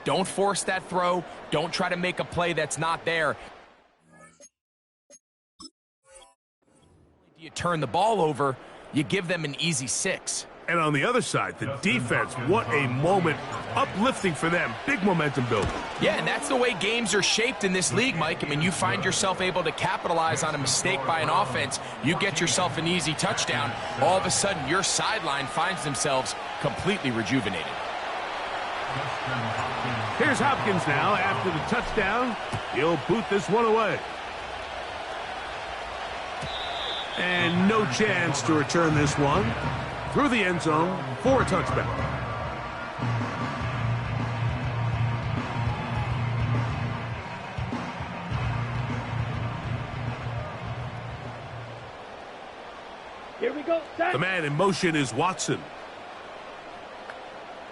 Don't force that throw. Don't try to make a play that's not there. You turn the ball over, you give them an easy 6. And on the other side, the defense, what a moment. Uplifting for them. Big momentum building. Yeah, and that's the way games are shaped in this league, Mike. I mean, you find yourself able to capitalize on a mistake by an offense. You get yourself an easy touchdown. All of a sudden, your sideline finds themselves completely rejuvenated. Here's Hopkins now after the touchdown. He'll boot this one away. And no chance to return this one. Through the end zone for a touchback. Here we go. Set. The man in motion is Watson.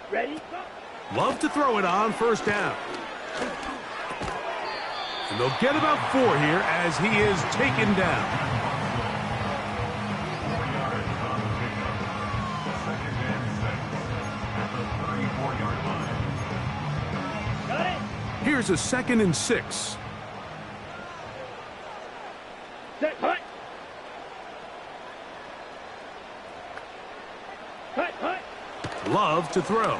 Ready? Go. Love to throw it on first down. And they'll get about 4 here as he is taken down. Here's a 2nd and 6. Set. Hut. Hut. Hut. Love to throw. Now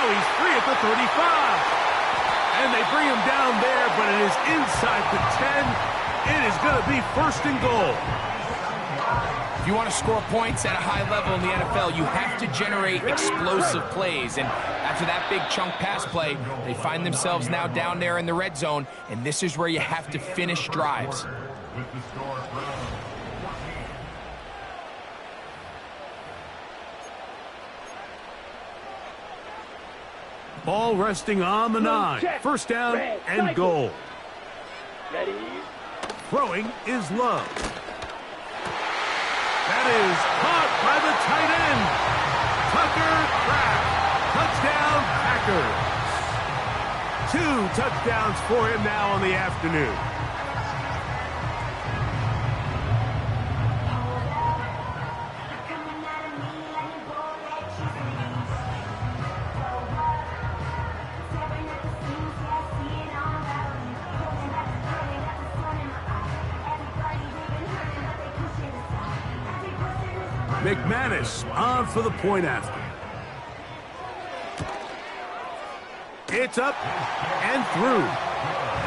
he's free at the 35. And they bring him down there, but it is inside the 10. It is going to be 1st and goal. If you want to score points at a high level in the NFL, you have to generate explosive plays. And after that big chunk pass play, they find themselves now down there in the red zone, and this is where you have to finish drives. Ball resting on the 9. First down and goal. Ready? Throwing is Love. That is caught by the tight end. Tucker Kraft. Touchdown, Packers. 2 touchdowns for him now on the afternoon. McManus on for the point after. It's up and through.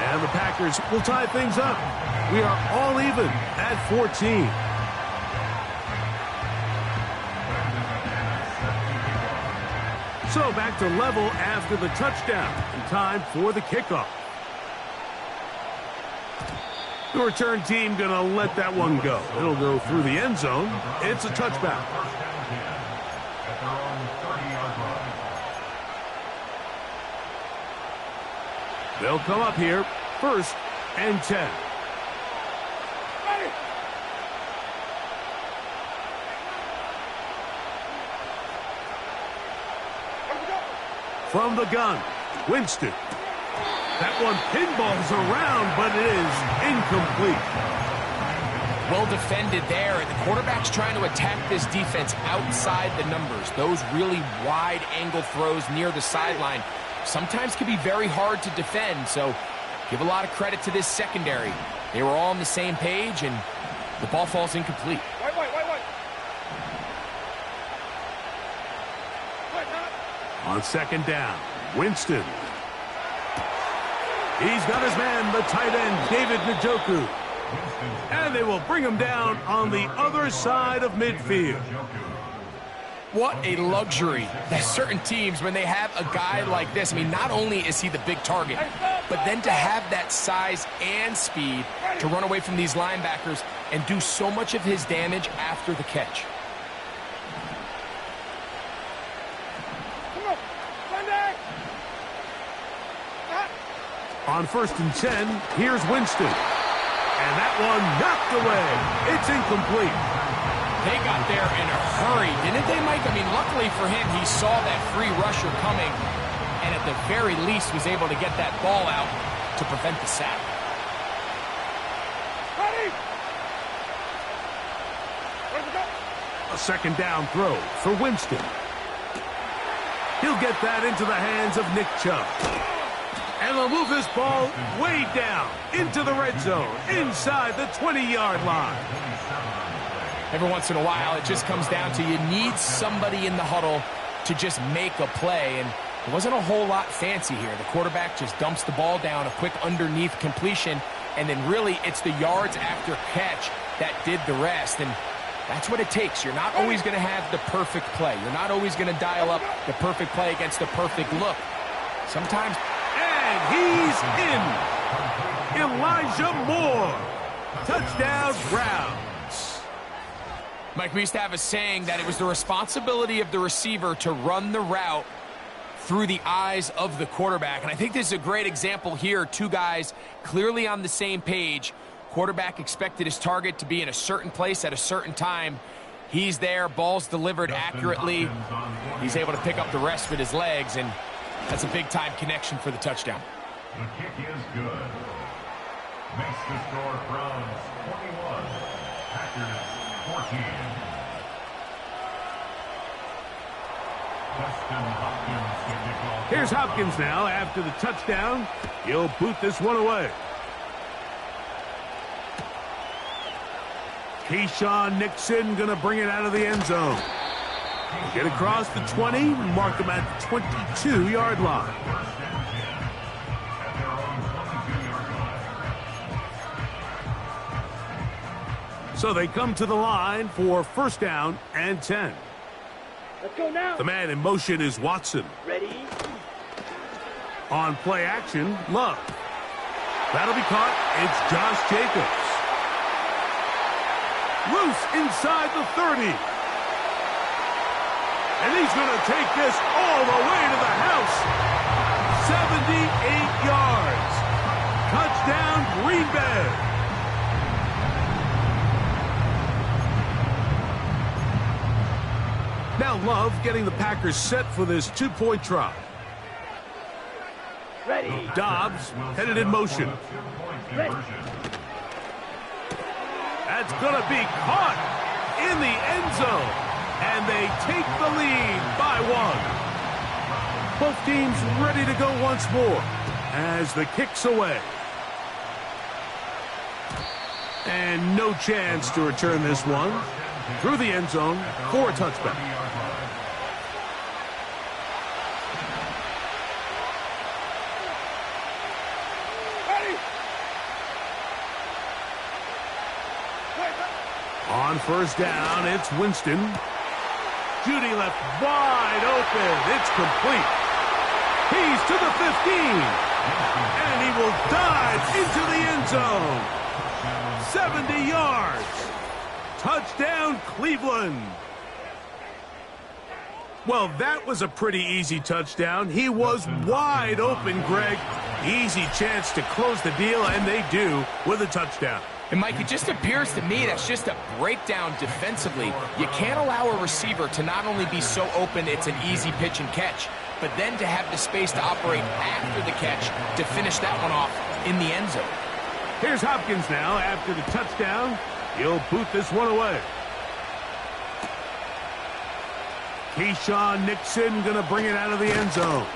And the Packers will tie things up. We are all even at 14. So back to level after the touchdown. And time for the kickoff. The return team going to let that one go. It'll go through the end zone. It's a touchback. They'll come up here, 1st and 10. From the gun, Winston. That one pinballs around, but it is incomplete. Well defended there, and the quarterback's trying to attack this defense outside the numbers. Those really wide angle throws near the sideline sometimes can be very hard to defend, so give a lot of credit to this secondary. They were all on the same page, and the ball falls incomplete. Wait. On 2nd down, Winston. He's got his man, the tight end, David Njoku. And they will bring him down on the other side of midfield. What a luxury that certain teams, when they have a guy like this, I mean, not only is he the big target, but then to have that size and speed to run away from these linebackers and do so much of his damage after the catch. On 1st and 10, here's Winston. And that one knocked away. It's incomplete. They got there in a hurry, didn't they, Mike? I mean, luckily for him, he saw that free rusher coming and at the very least was able to get that ball out to prevent the sack. Ready? A 2nd down throw for Winston. He'll get that into the hands of Nick Chubb. And they'll move this ball way down into the red zone, inside the 20-yard line. Every once in a while, it just comes down to you need somebody in the huddle to just make a play. And it wasn't a whole lot fancy here. The quarterback just dumps the ball down, a quick underneath completion, and then really it's the yards after catch that did the rest. And that's what it takes. You're not always going to have the perfect play. You're not always going to dial up the perfect play against the perfect look. Sometimes... And he's in. Elijah Moore. Touchdown Browns. Mike, we used to have a saying that it was the responsibility of the receiver to run the route through the eyes of the quarterback. And I think this is a great example here. Two guys clearly on the same page. Quarterback expected his target to be in a certain place at a certain time. He's there, ball's delivered accurately. He's able to pick up the rest with his legs, and that's a big-time connection for the touchdown. The kick is good. Makes the score Browns 21, Packers 14. Here's Hopkins now after the touchdown. He'll boot this one away. Keyshawn Nixon going to bring it out of the end zone. Get across the 20, mark him at the 22-yard line. So they come to the line for first down and 10. Let's go now. The man in motion is Watson. Ready? On play action, Love. That'll be caught. It's Josh Jacobs. Loose inside the 30. And he's going to take this all the way to the house. 78 yards. Touchdown, Green Bay. Now Love getting the Packers set for this two-point try. Ready. Dobbs headed in motion. Ready. That's going to be caught in the end zone. And they take the lead by one. Both teams ready to go once more as the kick's away. And no chance to return this one through the end zone for a touchback. On first down, it's Winston. Judy left wide open. It's complete. He's to the 15. And he will dive into the end zone. 70 yards. Touchdown, Cleveland. Well, that was a pretty easy touchdown. He was wide open, Greg. Easy chance to close the deal, and they do with a touchdown. And, Mike, it just appears to me that's just a breakdown defensively. You can't allow a receiver to not only be so open it's an easy pitch and catch, but then to have the space to operate after the catch to finish that one off in the end zone. Here's Hopkins now after the touchdown. He'll boot this one away. Keyshawn Nixon going to bring it out of the end zone.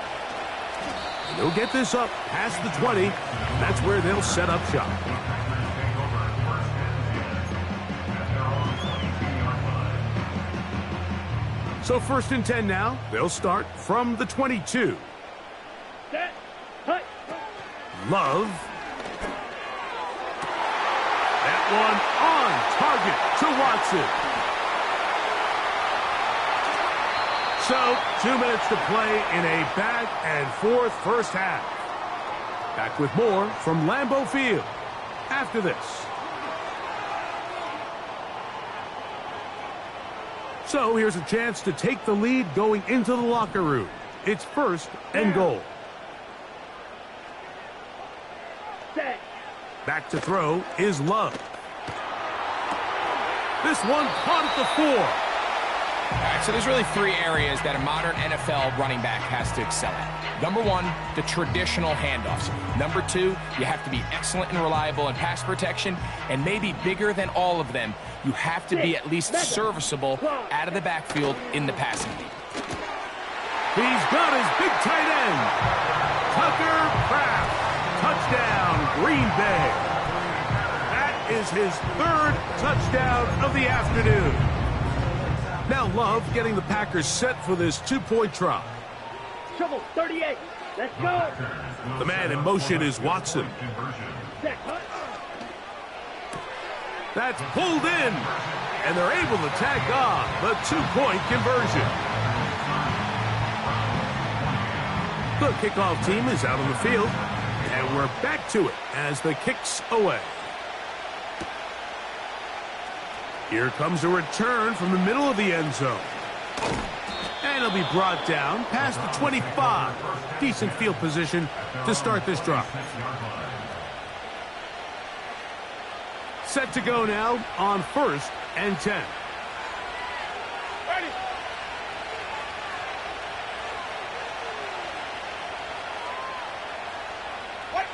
He'll get this up past the 20. That's where they'll set up shop. So first and 10 now. They'll start from the 22. Set. Hut. Love. That one on target to Watson. So 2 minutes to play in a back and forth first half. Back with more from Lambeau Field after this. So here's a chance to take the lead going into the locker room. It's first and goal. Set. Back to throw is Love. This one caught at the 4. All right, so there's really three areas that a modern NFL running back has to excel at. Number one, the traditional handoffs. Number two, you have to be excellent and reliable in pass protection. And maybe bigger than all of them, you have to be at least serviceable out of the backfield in the passing game. He's got his big tight end. Tucker Kraft. Touchdown, Green Bay. That is his third touchdown of the afternoon. Now Love getting the Packers set for this two-point try. Trouble 38. Let's go. The man in motion is Watson. Set. Hut. That's pulled in, and they're able to tack on the two-point conversion. The kickoff team is out on the field, and we're back to it as the kick's away. Here comes a return from the middle of the end zone. And it'll be brought down past the 25. Decent field position to start this drive. Set to go now on 1st and 10. Ready. Wait.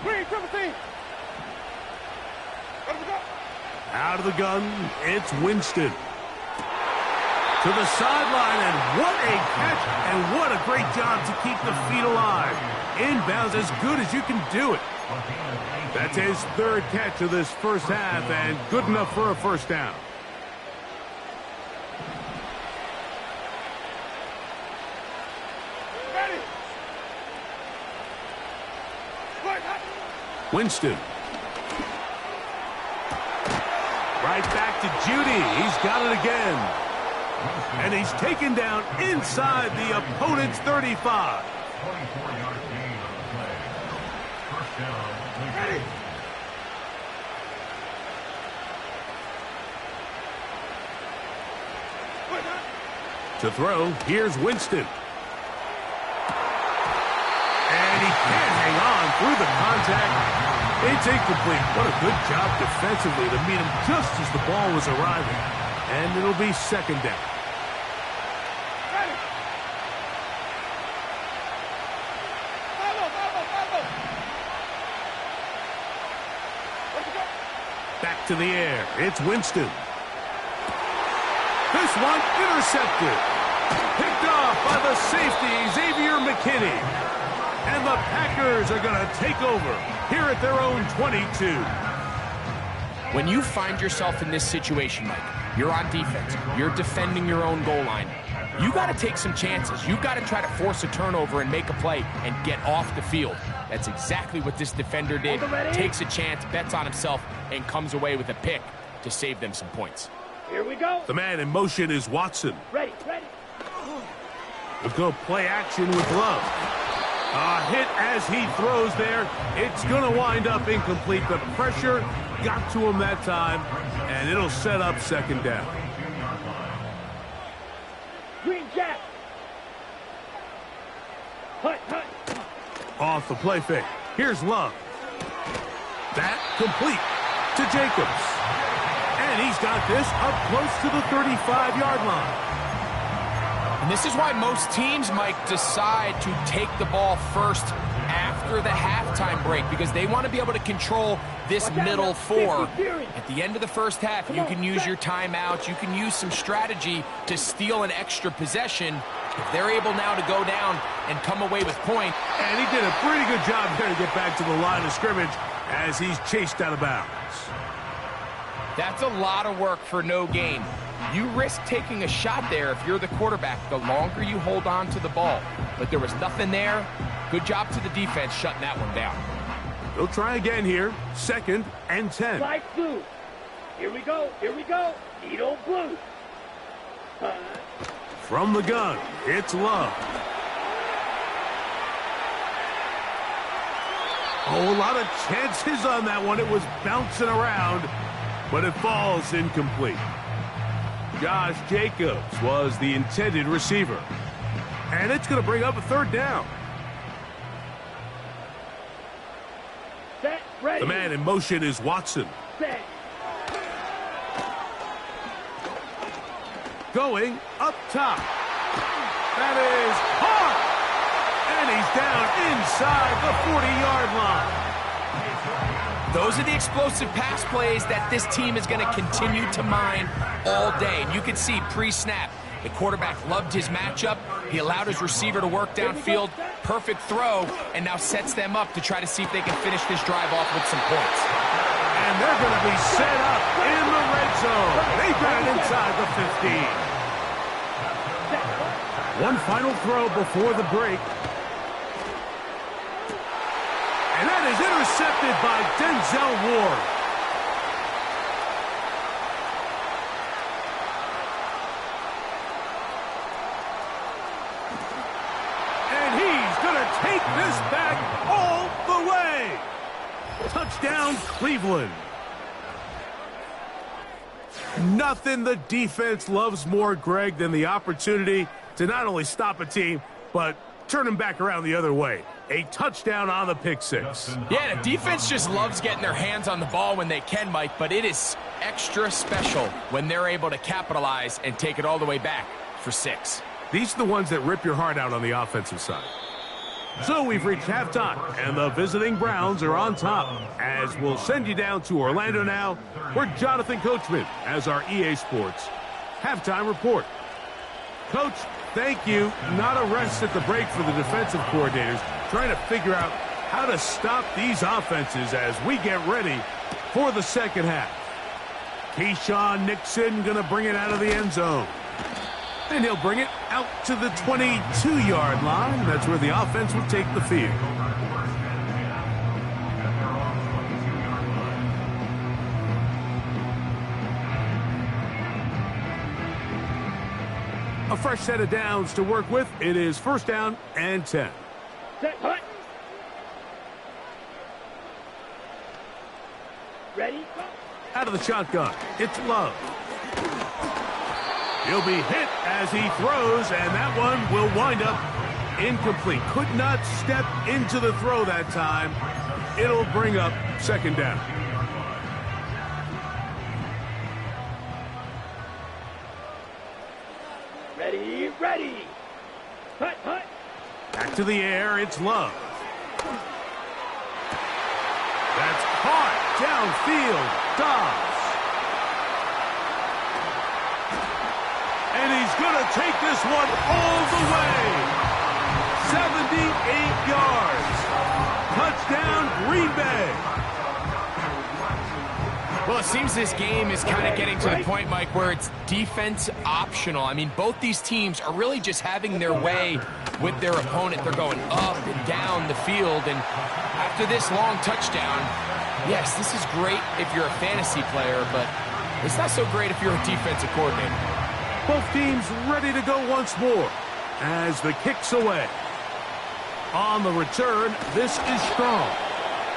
3-17. Out of the gun, it's Winston. To the sideline, and what a catch, and what a great job to keep the feet alive. Inbounds as good as you can do it. That's his third catch of this first half, and good enough for a first down. Ready. Winston. Right back to Judy. He's got it again. And he's taken down inside the opponent's 35. 24-yard gain on the play. First down. Ready. To throw, here's Winston. And he can't hang on through the contact. It's incomplete. What a good job defensively to meet him just as the ball was arriving. And it'll be second down. Back to the air. It's Winston. This one intercepted. Picked off by the safety, Xavier McKinney. And the Packers are going to take over here at their own 22. When you find yourself in this situation, Mike, you're on defense, you're defending your own goal line, you got to take some chances. You got to try to force a turnover and make a play and get off the field. That's exactly what this defender did. Takes a chance, bets on himself, and comes away with a pick to save them some points. Here we go. The man in motion is Watson. Ready. Let's go play action with Love. A hit as he throws there. It's going to wind up incomplete. The pressure got to him that time, and it'll set up second down. Green Jack. Hut. Off the play fake. Here's Love. That complete to Jacobs. And he's got this up close to the 35-yard line. And this is why most teams, Mike, decide to take the ball first after the halftime break, because they want to be able to control this middle four. At the end of the first half, you can use your timeouts, you can use some strategy to steal an extra possession. If they're able now to go down and come away with point. And he did a pretty good job there to get back to the line of scrimmage as he's chased out of bounds. That's a lot of work for no gain. You risk taking a shot there if you're the quarterback the longer you hold on to the ball. But there was nothing there. Good job to the defense shutting that one down. They'll try again here. 2nd and 10. Light blue. Here we go. Need old blue. From the gun, it's Love. Oh, a lot of chances on that one. It was bouncing around, but it falls incomplete. Josh Jacobs was the intended receiver. And it's going to bring up a third down. Set. Ready. The man in motion is Watson. Set. Going up top. That is hard. And he's down inside the 40-yard line. those are the explosive pass plays that this team is going to continue to mine all day. And you can see pre-snap, the quarterback loved his matchup. He allowed his receiver to work downfield. Perfect throw, and now sets them up to try to see if they can finish this drive off with some points. And they're going to be set up in the red zone. They got it inside the 15. One final throw before the break. And that is intercepted by Denzel Ward. And he's going to take this back all the way. Touchdown, Cleveland. Nothing the defense loves more, Greg, than the opportunity to not only stop a team, but turn them back around the other way. A touchdown on the pick six. Yeah, the defense just loves getting their hands on the ball when they can, Mike, but it is extra special when they're able to capitalize and take it all the way back for 6. These are the ones that rip your heart out on the offensive side. So we've reached halftime, and the visiting Browns are on top, as we'll send you down to Orlando now, where Jonathan Coachman has our EA Sports halftime report. Coach, thank you. Not a rest at the break for the defensive coordinators, trying to figure out how to stop these offenses as we get ready for the second half. Keyshawn Nixon going to bring it out of the end zone. And he'll bring it out to the 22-yard line. That's where the offense will take the field. A fresh set of downs to work with. It is first down and 10. Set, hut. Ready, go. Out of the shotgun, it's Love. He'll be hit as he throws, and that one will wind up incomplete. Could not step into the throw that time. It'll bring up second down. Ready, ready. Hut, hut. Back to the air, it's Love. That's caught downfield. Dobbs. And he's going to take this one all the way. 78 yards. Touchdown, Green Bay. Well, it seems this game is kind of getting to the point, Mike, where it's defense optional. I mean, both these teams are really just having their way with their opponent. They're going up and down the field, and after this long touchdown, yes, this is great if you're a fantasy player, but it's not so great if you're a defensive coordinator. Both teams ready to go once more as the kick's away. On the return, this is strong.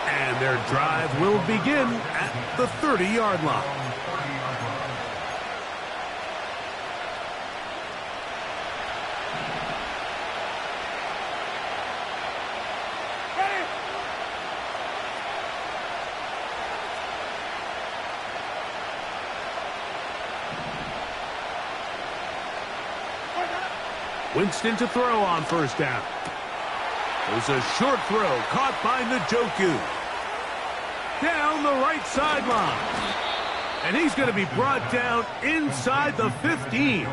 And their drive will begin at the 30-yard line. Winston to throw on first down. There's a short throw caught by Njoku. Down the right sideline. And he's going to be brought down inside the 15.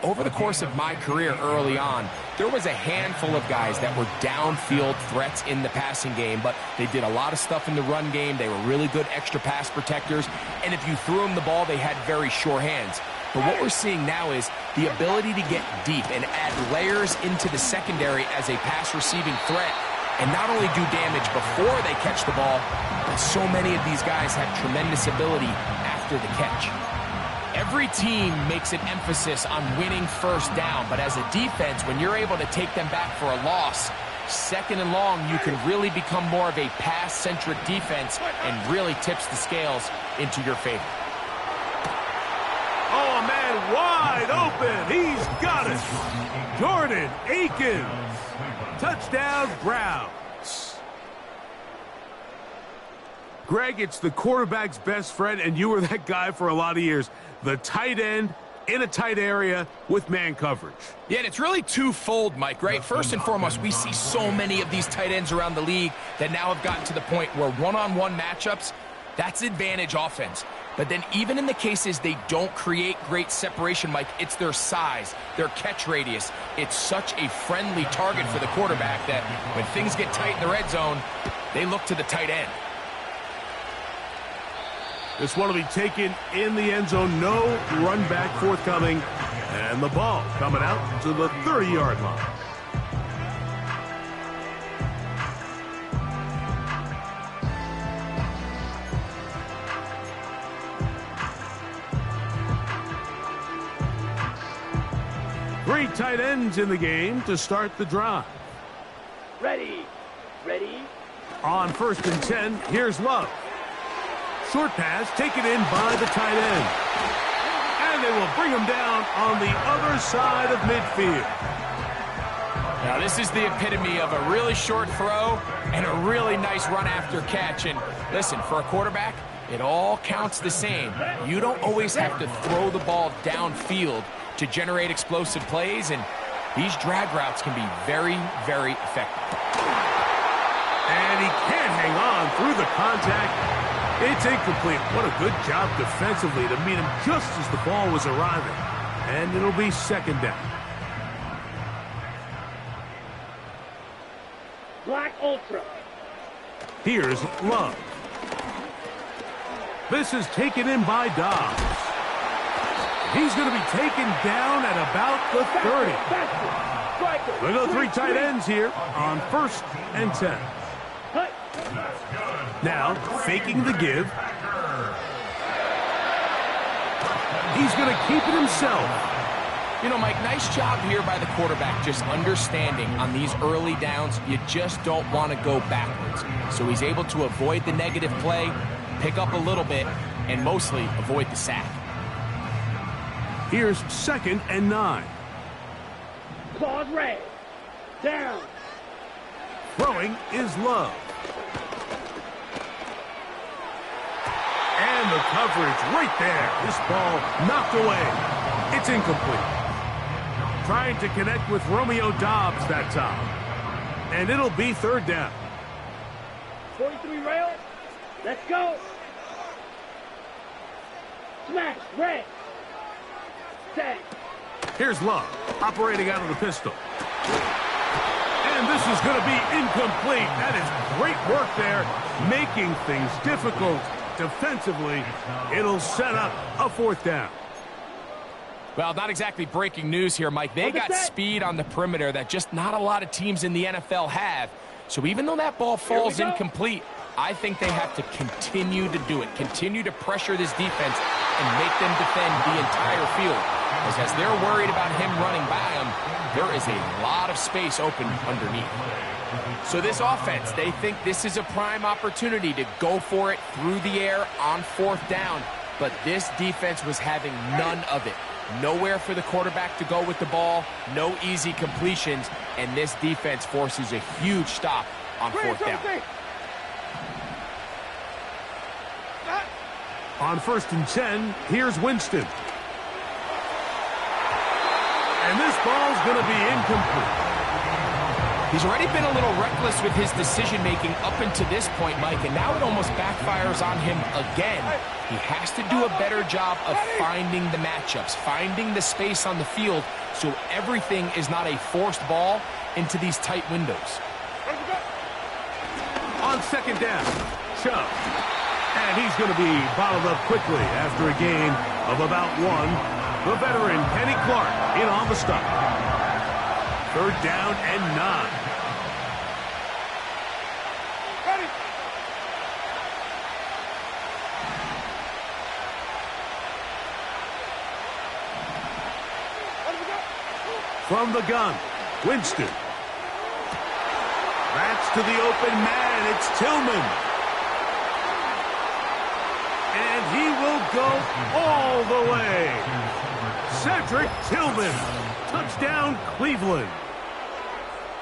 Over the course of my career early on, there was a handful of guys that were downfield threats in the passing game, but they did a lot of stuff in the run game. They were really good extra pass protectors, and if you threw them the ball, they had very sure hands. But what we're seeing now is the ability to get deep and add layers into the secondary as a pass-receiving threat, and not only do damage before they catch the ball, but so many of these guys have tremendous ability after the catch. Every team makes an emphasis on winning first down, but as a defense, when you're able to take them back for a loss, second and long, you can really become more of a pass-centric defense and really tips the scales into your favor. Oh, man, wide open. He's got it. Jordan Akins. Touchdown, Browns. Greg, it's the quarterback's best friend, and you were that guy for a lot of years. The tight end in a tight area with man coverage. Yeah, and it's really twofold, Mike, right? First and foremost, we see so many of these tight ends around the league that now have gotten to the point where one-on-one matchups, that's advantage offense. But then even in the cases they don't create great separation, Mike, it's their size, their catch radius. It's such a friendly target for the quarterback that when things get tight in the red zone, they look to the tight end. This one will be taken in the end zone. No run back forthcoming. And the ball coming out to the 30-yard line. Three tight ends in the game to start the drive. Ready. Ready. On 1st and 10, here's Love. Short pass taken in by the tight end. And they will bring him down on the other side of midfield. Now this is the epitome of a really short throw and a really nice run after catch. And listen, for a quarterback, it all counts the same. You don't always have to throw the ball downfield to generate explosive plays, and these drag routes can be very, very effective. And he can't hang on through the contact. It's incomplete. What a good job defensively to meet him just as the ball was arriving. And it'll be 2nd down. Black Ultra. Here's Love. This is taken in by Dobbs. He's going to be taken down at about the 30. We'll go 3 tight ends here on 1st and 10. Now, faking the give. He's going to keep it himself. You know, Mike, nice job here by the quarterback, just understanding on these early downs, you just don't want to go backwards. So he's able to avoid the negative play, pick up a little bit, and mostly avoid the sack. Here's 2nd and 9. Claws red. Down. Throwing is Love. And the coverage right there. This ball knocked away. It's incomplete. Trying to connect with Romeo Dobbs that time. And it'll be 3rd down. 43 rail. Let's go. Smash. Red. Set. Here's Love, operating out of the pistol. And this is going to be incomplete. That is great work there, making things difficult defensively. It'll set up a 4th down. Well, not exactly breaking news here, Mike. They got speed on the perimeter that just not a lot of teams in the NFL have. So even though that ball falls incomplete, I think they have to continue to do it, continue to pressure this defense and make them defend the entire field. Because as they're worried about him running by them, there is a lot of space open underneath. So this offense, they think this is a prime opportunity to go for it through the air on 4th down. But this defense was having none of it. Nowhere for the quarterback to go with the ball, no easy completions, and this defense forces a huge stop on 4th down. On 1st and 10, here's Winston. And this ball's going to be incomplete. He's already been a little reckless with his decision-making up until this point, Mike, and now it almost backfires on him again. He has to do a better job of finding the matchups, finding the space on the field, so everything is not a forced ball into these tight windows. On 2nd down, Chubb. And he's going to be bottled up quickly after a gain of about 1. The veteran, Kenny Clark, in on the stop. 3rd down and 9. Ready. From the gun, Winston. That's to the open man. It's Tillman. And he will go all the way. Cedric Tillman. Touchdown, Cleveland.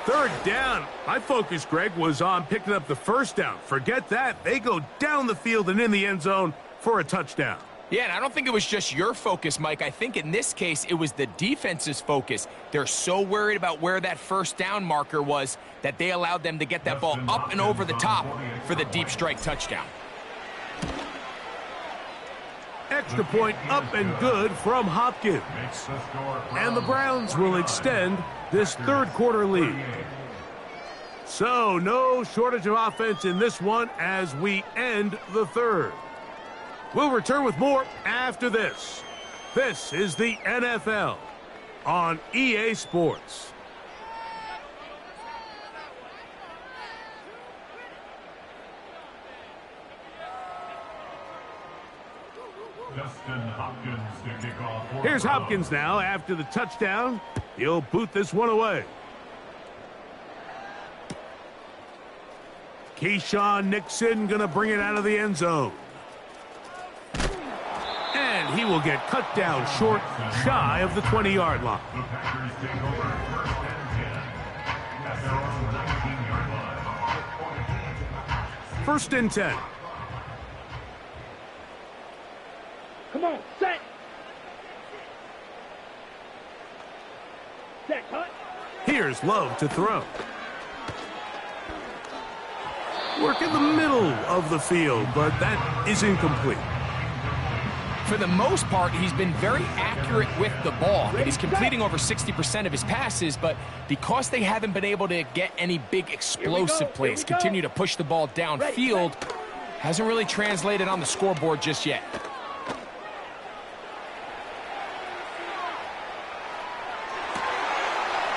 3rd down. My focus, Greg, was on picking up the 1st down. Forget that. They go down the field and in the end zone for a touchdown. Yeah, and I don't think it was just your focus, Mike. I think in this case, it was the defense's focus. They're so worried about where that first down marker was that they allowed them to get that ball up and over the top for the deep strike touchdown. Extra point up and good from Hopkins. And the Browns will extend this third quarter lead. So no shortage of offense in this one as we end the third. We'll return with more after this. This is the NFL on EA Sports. Here's Hopkins now after the touchdown. He'll boot this one away. Keyshawn Nixon going to bring it out of the end zone. And he will get cut down short, shy of the 20-yard line. The Packers take over first and 10 at their own 19-yard line. First and 10. Come on, set. Set, cut. Here's Love to throw. Work in the middle of the field, but that is incomplete. For the most part, he's been very accurate with the ball. He's completing over 60% of his passes, but because they haven't been able to get any big explosive plays, continue to push the ball downfield, hasn't really translated on the scoreboard just yet.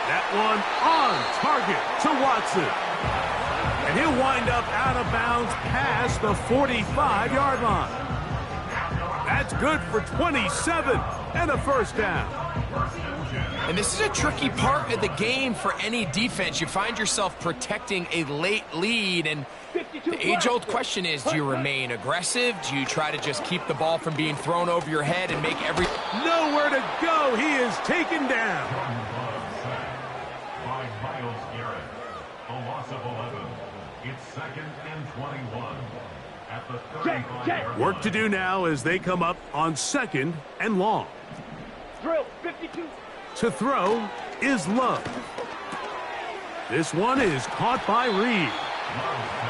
That one on target to Watson. And he'll wind up out of bounds past the 45-yard line. That's good for 27 and a first down. And this is a tricky part of the game for any defense. You find yourself protecting a late lead, and the age-old question is, do you remain aggressive? Do you try to just keep the ball from being thrown over your head and make every... Nowhere to go. He is taken down. By Myles Garrett. A loss of 11. It's second and 21. At the 35-yard Work to do now as they come up on second and long. Drill, 52. To throw is Love. This one is caught by Reed.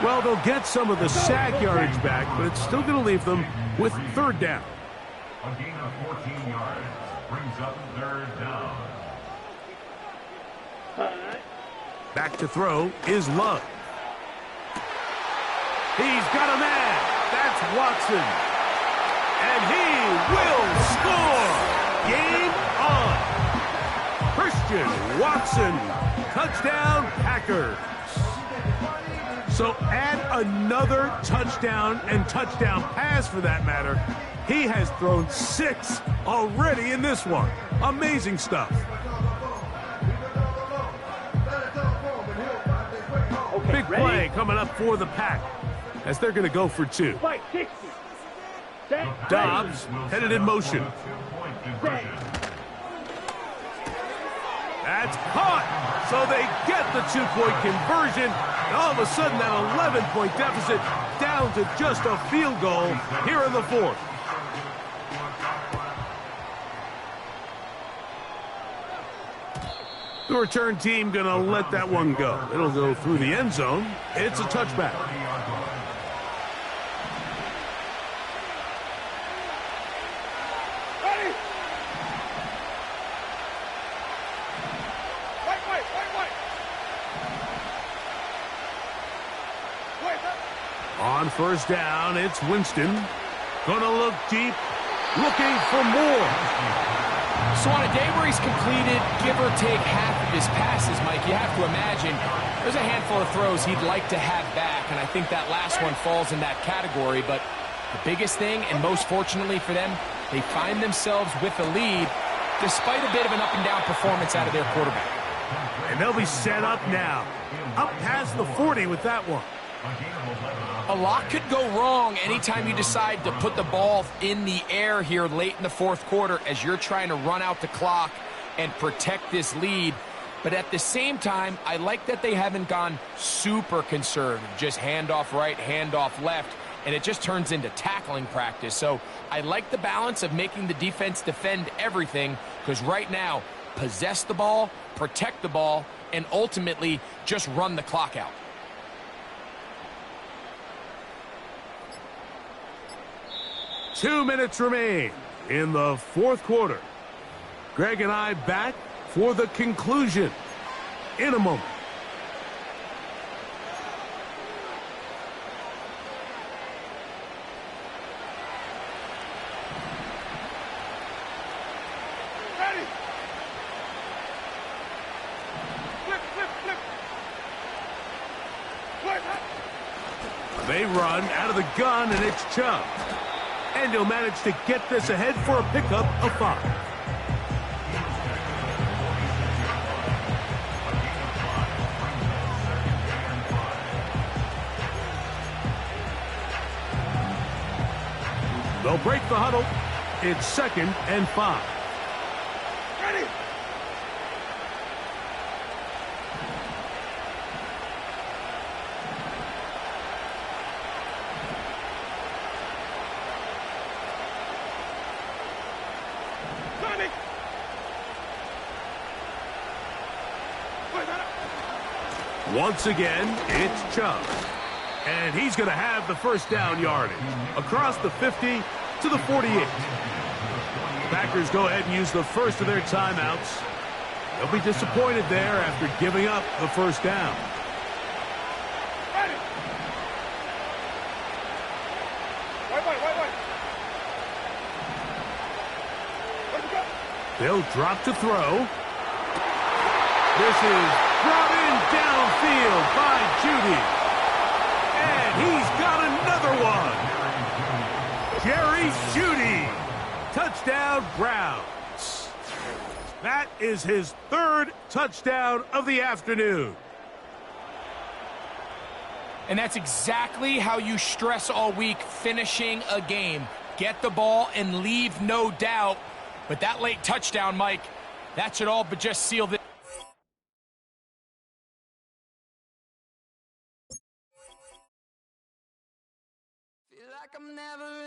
Well, they'll get some of the sack yardage back, but it's still going to leave them with third down. A gain of 14 yards brings up third down. Back to throw is Love. He's got a man. That's Watson. And he will score. Game on. Christian Watson. Touchdown, Packers. So add another touchdown and touchdown pass for that matter. He has thrown 6 already in this one. Amazing stuff. Big play coming up for the Pack as they're going to go for 2. Fight, 60. Set. Dobbs headed in motion. That's caught. So they get the 2-point conversion. And all of a sudden, that 11-point deficit down to just a field goal here in the fourth. The return team going to let that one go. It'll go through the end zone. It's a touchback. Ready. Wait. On first down, it's Winston. Gonna look deep, looking for more. So on a day where he's completed, give or take half of his passes, Mike, you have to imagine there's a handful of throws he'd like to have back, and I think that last one falls in that category. But the biggest thing, and most fortunately for them, they find themselves with a lead despite a bit of an up-and-down performance out of their quarterback. And they'll be set up now. Up past the 40 with that one. A lot could go wrong anytime you decide to put the ball in the air here late in the fourth quarter as you're trying to run out the clock and protect this lead. But at the same time, I like that they haven't gone super conservative, just handoff right, handoff left, and it just turns into tackling practice. So I like the balance of making the defense defend everything, because right now, possess the ball, protect the ball, and ultimately just run the clock out. 2 minutes remain in the fourth quarter. Greg and I back for the conclusion in a moment. Ready. Flip, flip, flip. They run out of the gun, and it's Chubb. And he'll manage to get this ahead for a pickup of 5. They'll break the huddle. It's 2nd and 5. Ready. Timing. Once again, it's Chubb. And he's going to have the first down yardage across the 50 to the 48. Packers go ahead and use the first of their timeouts. They'll be disappointed there after giving up the first down. Ready. Wait. Let's go. They'll drop to throw. This is brought in downfield by Judy. And he's got another one. Jerry Judy. Touchdown, Browns. That is his 3rd touchdown of the afternoon. And that's exactly how you stress all week, finishing a game. Get the ball and leave no doubt. But that late touchdown, Mike, that should all but just seal this. Feel like I'm never